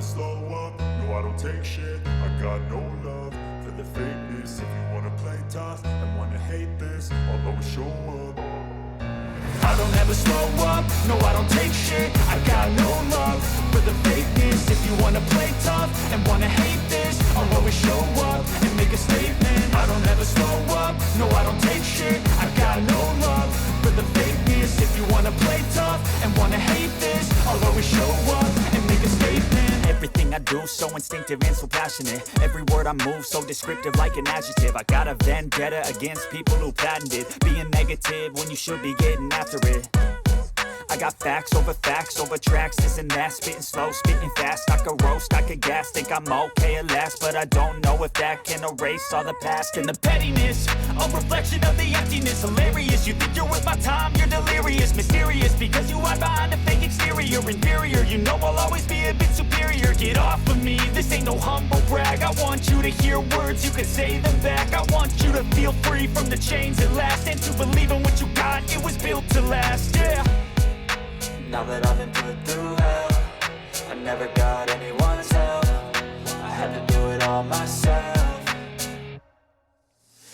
slow up, no I don't take shit. I got no love for the fakeness. If you wanna play tough and wanna hate this, I'll always show up. I don't ever slow up, no I don't take shit. I got no love for the fakeness. If you wanna play tough and wanna hate this, I'll always show up and make a statement. I don't ever slow up, no I don't take shit. I got no love for the fakeness. If you wanna play tough and wanna hate this, I'll always show up and make a statement. Everything I do so instinctive and so passionate. Every word I move so descriptive like an adjective. I got a vendetta against people who patented being negative when you should be getting after it. I got facts over tracks, this and that. Spitting slow, spitting fast. I could roast, I could gas. Think I'm okay at last, but I don't know if that can erase all the past. And the pettiness, a reflection of the emptiness. Hilarious, you think you're worth my time, you're delirious. Mysterious, because you hide behind a fake exterior. Inferior, you know I'll always be a bit superior. Get off of me, this ain't no humble brag. I want you to hear words, you can say them back. I want you to feel free from the chains at last, and to believe in what you got, it was built to last, yeah. Now that I've been put through hell, I never got anyone's help. I had to do it all myself.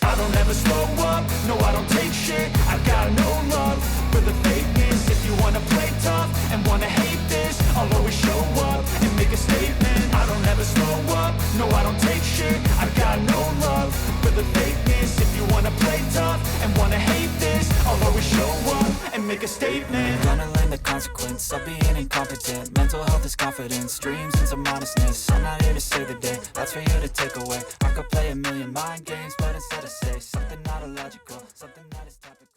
I don't ever slow up, no I don't take shit. I got no love for the fakeness. If you wanna play tough and wanna hate this, I'll always show up and make a statement. I don't ever slow up, no I don't take shit. I got no love for the fakeness. If you wanna play tough and wanna hate this, I'll always show up and make a statement. Gonna learn the consequence of being incompetent. Mental health is confidence, dreams and some honestness. I'm not here to save the day, that's for you to take away. I could play a million mind games, but instead I say something not illogical, something that is topical.